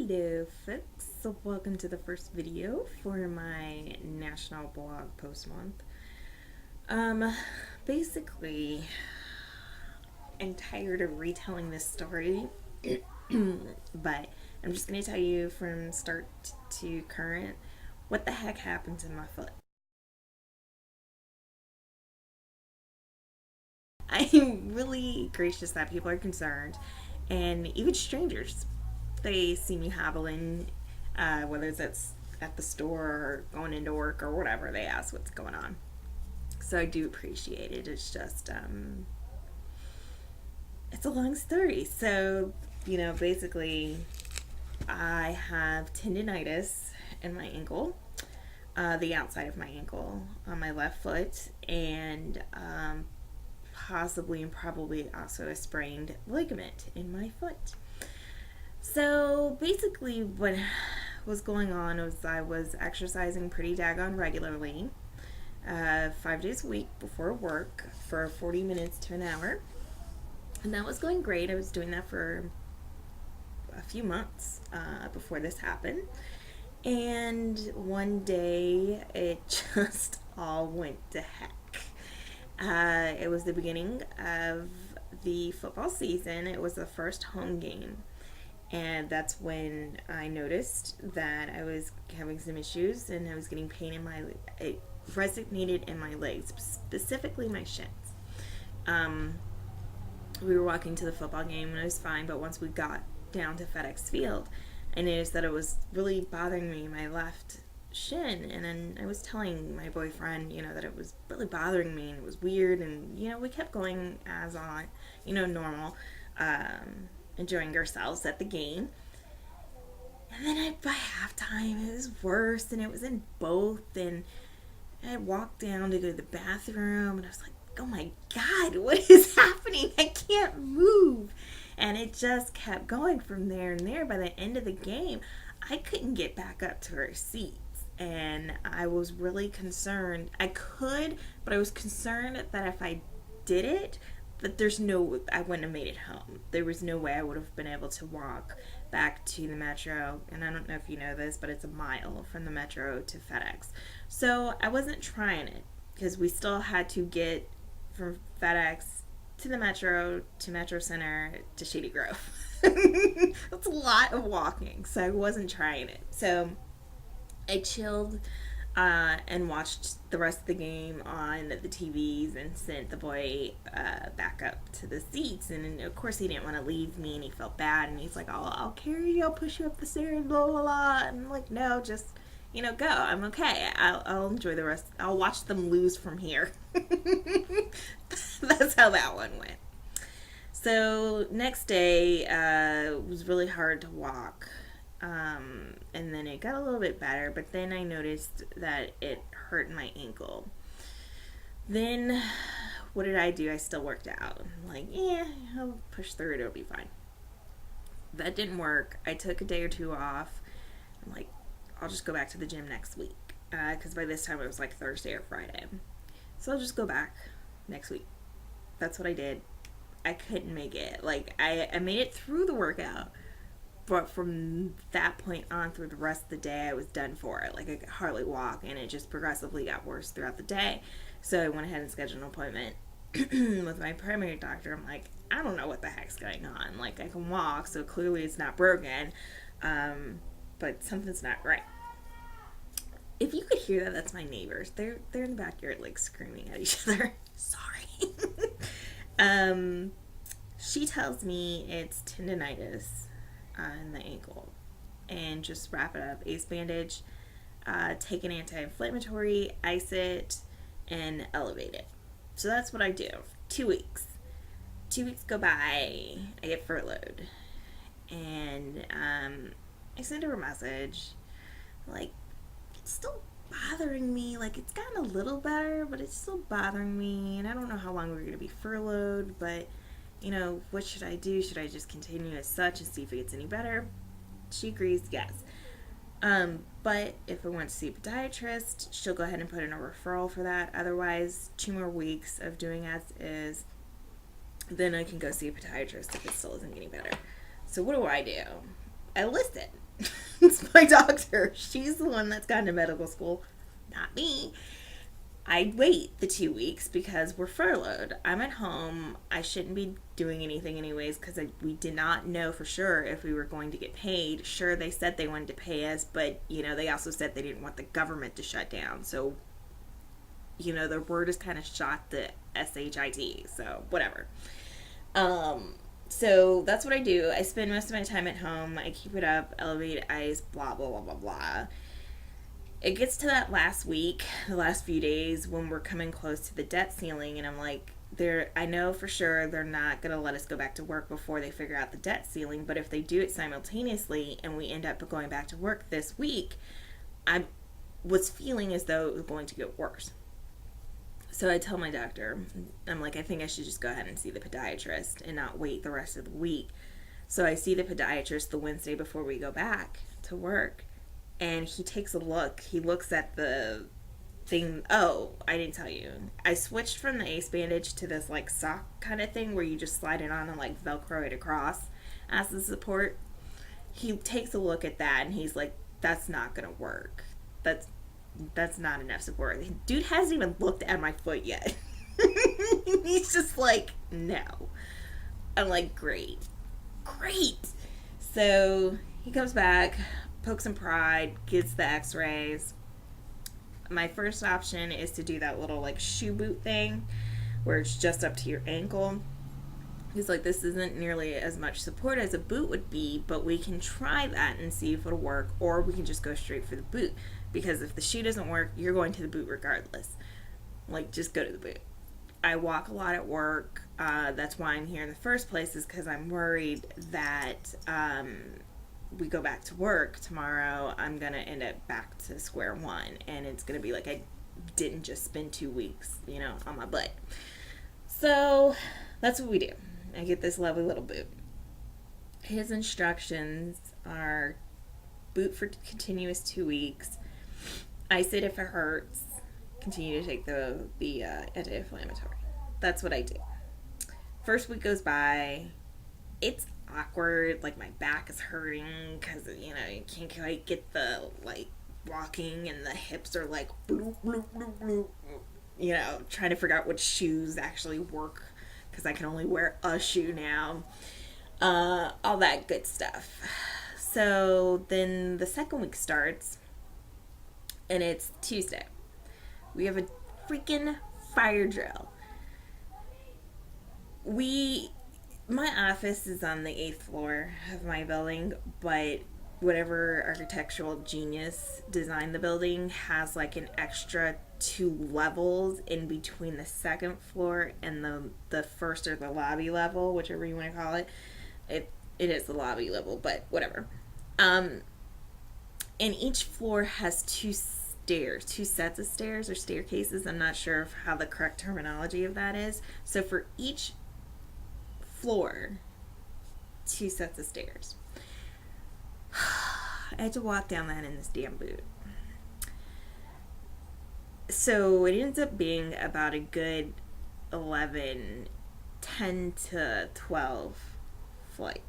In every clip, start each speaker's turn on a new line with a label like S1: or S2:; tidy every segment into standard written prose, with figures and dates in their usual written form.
S1: Hello folks, so welcome to the first video for my National Blog Post Month. Basically, I'm tired of retelling this story, but I'm just going to tell you from start to current what the heck happened to my foot. I'm really gracious that people are concerned, and even strangers. They see me hobbling, whether it's at the store or going into work or whatever. They ask what's going on. So I do appreciate it. It's just, it's a long story. So, basically, I have tendonitis in my ankle, the outside of my ankle on my left foot, and possibly and probably also a sprained ligament in my foot. So basically what was going on was I was exercising pretty daggone regularly, 5 days a week before work for 40 minutes to an hour. And that was going great. I was doing that for a few months before this happened. And one day it just all went to heck. It was the beginning of the football season. It was the first home game. And that's when I noticed that I was having some issues and I was getting pain in it resonated in my legs, specifically my shins. We were walking to the football game and it was fine, but once we got down to FedEx Field, I noticed that it was really bothering me, my left shin. And then I was telling my boyfriend, that it was really bothering me and it was weird. And, we kept going as on, normal. Enjoying ourselves at the game. And then by halftime, it was worse, and it was in both. And I walked down to go to the bathroom, and I was like, oh my God, what is happening? I can't move. And it just kept going from there and there. By the end of the game, I couldn't get back up to our seats. And I was really concerned. I could, but I was concerned that if I did it, that I wouldn't have made it home. There was no way I would have been able to walk back to the metro. And I don't know if you know this, but it's a mile from the metro to FedEx. So I wasn't trying it because we still had to get from FedEx to the metro, to Metro Center, to Shady Grove. That's a lot of walking. So I wasn't trying it. So I chilled and watched the rest of the game on the TVs and sent the boy back up to the seats. And of course, he didn't want to leave me, and he felt bad. And he's like, I'll carry you, I'll push you up the stairs, blah, blah, blah. And I'm like, no, just, go. I'm okay. I'll enjoy the rest. I'll watch them lose from here. That's how that one went. So next day, it was really hard to walk. And then it got a little bit better, but then I noticed that it hurt my ankle. Then what did I do? I still worked out. I'm like, I'll push through it, it'll be fine. That didn't work. I took a day or two off. I'm like, I'll just go back to the gym next week, because by this time it was like Thursday or Friday. So I'll just go back next week. That's what I did. I couldn't make it. Like, I made it through the workout, but from that point on through the rest of the day, I was done for it. Like, I could hardly walk, and it just progressively got worse throughout the day. So I went ahead and scheduled an appointment with my primary doctor. I'm like, I don't know what the heck's going on. Like, I can walk, so clearly it's not broken, but something's not right. If you could hear that, that's my neighbors. They're in the backyard, like, screaming at each other. Sorry. She tells me it's tendonitis in the ankle, and just wrap it up, ace bandage, take an anti-inflammatory, ice it, and elevate it. So that's what I do. 2 weeks. 2 weeks go by, I get furloughed, and I send her a message, like, it's still bothering me. Like, it's gotten a little better, but it's still bothering me, and I don't know how long we're going to be furloughed, but what should I do? Should I just continue as such and see if it gets any better? She agrees, yes. But if I want to see a podiatrist, she'll go ahead and put in a referral for that. Otherwise, 2 more weeks of doing as is, then I can go see a podiatrist if it still isn't getting better. So what do? I listen. It's my doctor. She's the one that's gone to medical school, not me. I wait the 2 weeks because we're furloughed. I'm at home. I shouldn't be doing anything anyways because we did not know for sure if we were going to get paid. Sure, they said they wanted to pay us, but, they also said they didn't want the government to shut down. So, the word is kind of shot the SHIT. So, whatever. So that's what I do. I spend most of my time at home. I keep it up, elevate ice, blah, blah, blah, blah, blah. It gets to that last week, the last few days, when we're coming close to the debt ceiling, and I'm like, I know for sure they're not going to let us go back to work before they figure out the debt ceiling, but if they do it simultaneously and we end up going back to work this week, I was feeling as though it was going to get worse. So I tell my doctor, I'm like, I think I should just go ahead and see the podiatrist and not wait the rest of the week. So I see the podiatrist the Wednesday before we go back to work, and he takes a look. He looks at the thing. Oh, I didn't tell you. I switched from the ace bandage to this like sock kind of thing where you just slide it on and like Velcro it across as the support. He takes a look at that and he's like, that's not going to work. That's not enough support. Dude hasn't even looked at my foot yet. He's just like, no. I'm like, great. So he comes back, pokes and pride, gets the x-rays. My first option is to do that little like shoe boot thing where it's just up to your ankle. He's like, this isn't nearly as much support as a boot would be, but we can try that and see if it'll work, or we can just go straight for the boot. Because if the shoe doesn't work, you're going to the boot regardless. Like, just go to the boot. I walk a lot at work. That's why I'm here in the first place, is because I'm worried that we go back to work tomorrow, I'm going to end up back to square one. And it's going to be like I didn't just spend 2 weeks, on my butt. So that's what we do. I get this lovely little boot. His instructions are boot for continuous 2 weeks. Ice it if it hurts. Continue to take the anti-inflammatory. That's what I do. First week goes by. It's awkward. Like, my back is hurting because, you can't quite get the, like, walking, and the hips are like, bloop, bloop, bloop, bloop. Trying to figure out which shoes actually work because I can only wear a shoe now. All that good stuff. So then the second week starts, and it's Tuesday. We have a freaking fire drill. My office is on the 8th floor of my building, but whatever architectural genius designed the building has like an extra 2 levels in between the 2nd floor and the first, or the lobby level, whichever you want to call it. It is the lobby level, but whatever. And each floor has 2 sets of stairs or staircases. I'm not sure of how the correct terminology of that is. So for each floor, 2 sets of stairs. I had to walk down that in this damn boot. So it ends up being about a good 10 to 12 flights,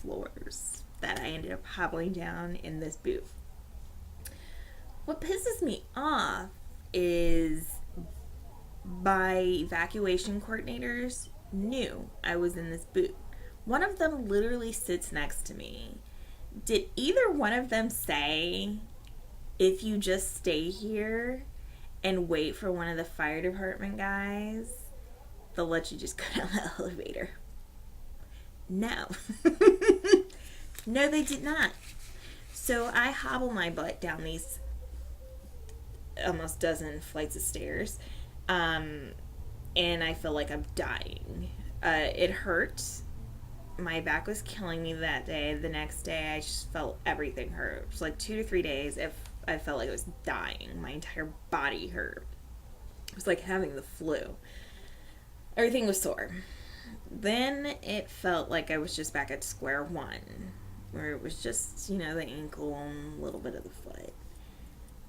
S1: floors that I ended up hobbling down in this boot. What pisses me off is my evacuation coordinators knew I was in this boot. One of them literally sits next to me. Did either one of them say, if you just stay here and wait for one of the fire department guys, they'll let you just go down the elevator? No. No, they did not. So I hobble my butt down these almost dozen flights of stairs, and I feel like I'm dying. It hurt. My back was killing me that day. The next day, I just felt everything hurt. It was like 2 to 3 days. I felt like I was dying. My entire body hurt. It was like having the flu. Everything was sore. Then it felt like I was just back at square one, where it was just, the ankle and a little bit of the foot.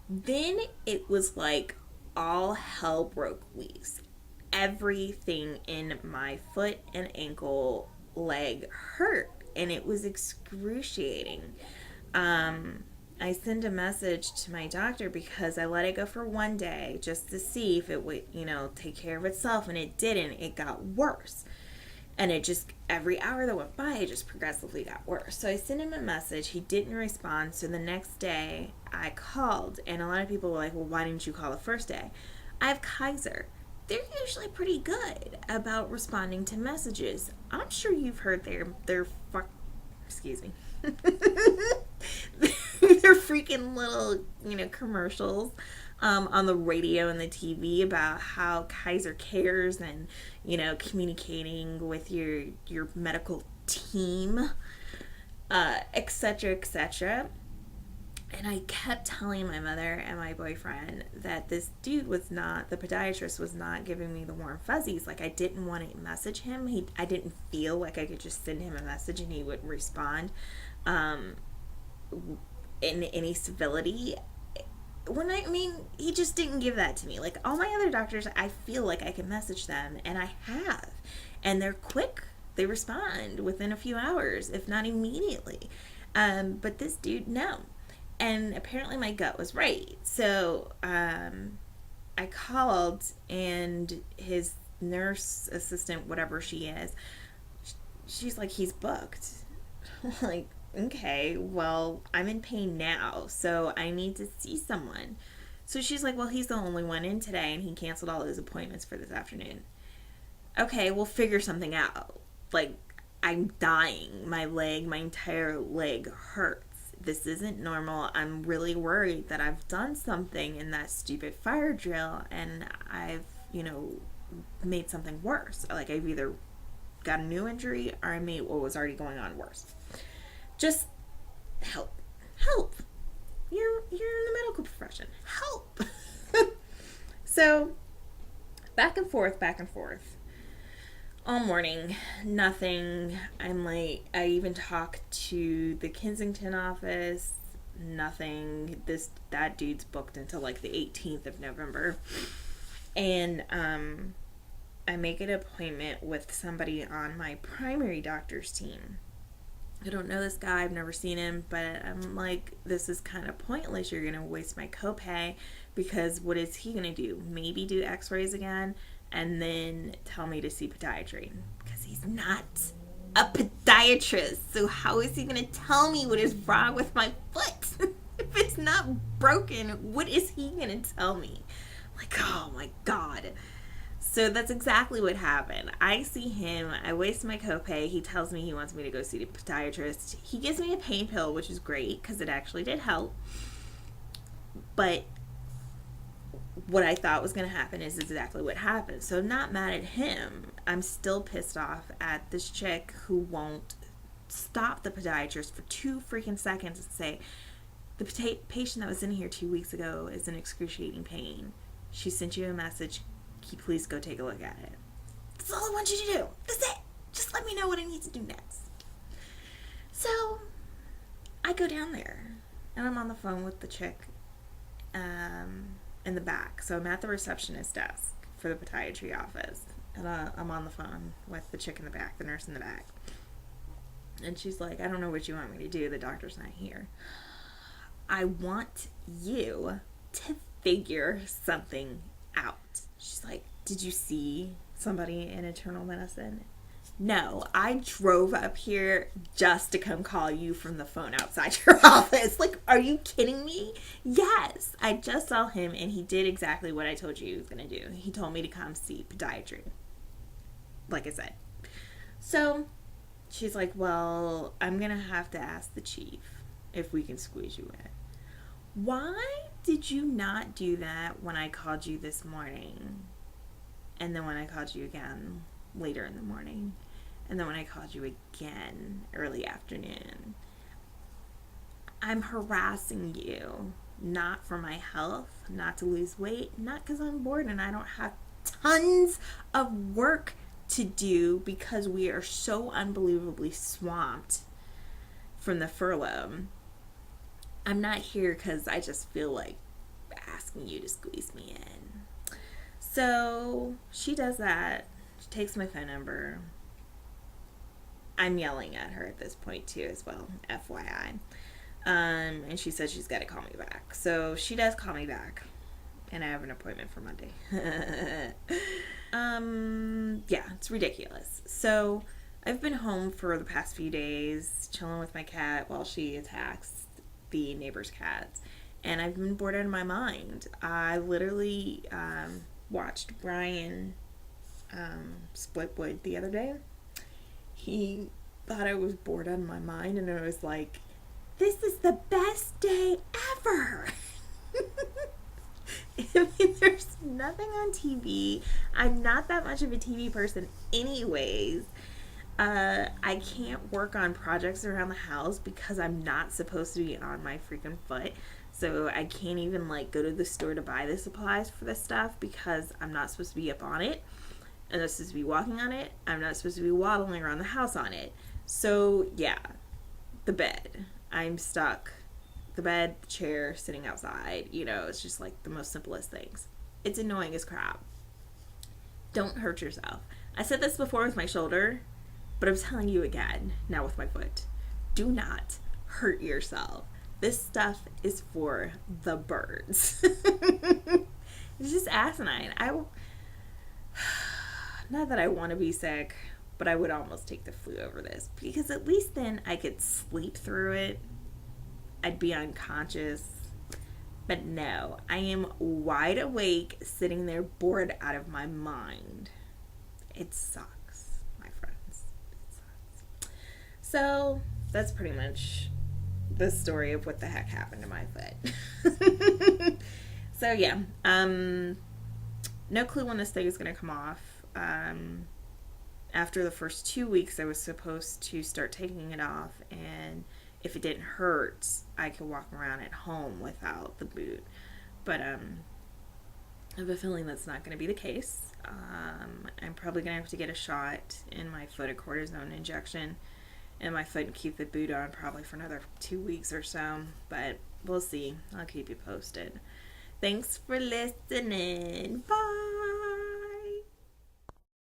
S1: Then it was like all hell broke loose. Everything in my foot and ankle, leg hurt and it was excruciating. I sent a message to my doctor because I let it go for one day just to see if it would, take care of itself, and it didn't. It got worse. And it just, every hour that went by, it just progressively got worse. So I sent him a message. He didn't respond. So the next day, I called. And a lot of people were like, well, why didn't you call the first day? I have Kaiser. They're usually pretty good about responding to messages. I'm sure you've heard their excuse me. Their freaking little, commercials on the radio and the TV about how Kaiser cares and, communicating with your medical team, etc., etc. And I kept telling my mother and my boyfriend that this dude the podiatrist was not giving me the warm fuzzies. Like, I didn't want to message him. I didn't feel like I could just send him a message and he would respond in any civility. He just didn't give that to me. Like, all my other doctors, I feel like I can message them, and I have. And they're quick. They respond within a few hours, if not immediately. But this dude, no. And apparently my gut was right. So I called, and his nurse assistant, whatever she is, she's like, he's booked. Like, okay, well, I'm in pain now, so I need to see someone. So she's like, well, he's the only one in today, and he canceled all his appointments for this afternoon. Okay, we'll figure something out. Like, I'm dying. My entire leg hurts. This isn't normal. I'm really worried that I've done something in that stupid fire drill, and I've, made something worse. Like, I've either got a new injury or I made what was already going on worse. Just help. You're in the medical profession. Help. So back and forth all morning, nothing. I'm like, I even talked to the Kensington office, nothing. That dude's booked until like the 18th of November. And I make an appointment with somebody on my primary doctor's team. I don't know this guy, I've never seen him, but I'm like, this is kind of pointless. You're going to waste my copay, because what is he going to do? Maybe do x-rays again and then tell me to see podiatry, because he's not a podiatrist. So how is he going to tell me what is wrong with my foot? If it's not broken, what is he going to tell me? Like, oh my God. So that's exactly what happened. I see him, I waste my copay, he tells me he wants me to go see the podiatrist. He gives me a pain pill, which is great, because it actually did help. But what I thought was going to happen is exactly what happened. So I'm not mad at him. I'm still pissed off at this chick who won't stop the podiatrist for 2 freaking seconds and say, the patient that was in here 2 weeks ago is in excruciating pain. She sent you a message. Can you please go take a look at it? That's all I want you to do. That's it. Just let me know what I need to do next. So I go down there, and I'm on the phone with the chick in the back. So I'm at the receptionist desk for the podiatry office, and I'm on the phone with the chick in the back, the nurse in the back. And she's like, I don't know what you want me to do. The doctor's not here. I want you to figure something out. She's like, did you see somebody in internal medicine? No, I drove up here just to come call you from the phone outside your office. Like, are you kidding me? Yes, I just saw him, and he did exactly what I told you he was going to do. He told me to come see podiatry, like I said. So she's like, well, I'm going to have to ask the chief if we can squeeze you in. Why did you not do that when I called you this morning? And then when I called you again later in the morning? And then when I called you again early afternoon? I'm harassing you, not for my health, not to lose weight, not because I'm bored and I don't have tons of work to do because we are so unbelievably swamped from the furlough. I'm not here because I just feel like asking you to squeeze me in. So she does that. She takes my phone number. I'm yelling at her at this point too as well, FYI. And she says she's got to call me back. So she does call me back. And I have an appointment for Monday. Yeah, it's ridiculous. So I've been home for the past few days, chilling with my cat while she attacks the neighbor's cats. And I've been bored out of my mind. I literally watched Brian split wood the other day. He thought I was bored out of my mind, and I was like, this is the best day ever. I mean, there's nothing on TV. I'm not that much of a TV person anyways. I can't work on projects around the house because I'm not supposed to be on my freaking foot. So I can't even like go to the store to buy the supplies for this stuff because I'm not supposed to be up on it. I'm not supposed to be walking on it. I'm not supposed to be waddling around the house on it. So yeah, the bed. I'm stuck. The bed, the chair, sitting outside. You know, it's just like the most simplest things. It's annoying as crap. Don't hurt yourself. I said this before with my shoulder, but I'm telling you again now with my foot. Do not hurt yourself. This stuff is for the birds. It's just asinine. Not that I want to be sick, but I would almost take the flu over this because at least then I could sleep through it. I'd be unconscious. But no, I am wide awake, sitting there bored out of my mind. It sucks, my friends. It sucks. So that's pretty much the story of what the heck happened to my foot. So yeah, no clue when this thing is going to come off. After the first 2 weeks, I was supposed to start taking it off, and if it didn't hurt, I could walk around at home without the boot. But I have a feeling that's not going to be the case. I'm probably going to have to get a shot in my foot, a cortisone injection in my foot, and keep the boot on probably for another 2 weeks or so. But we'll see. I'll keep you posted. Thanks for listening. Bye.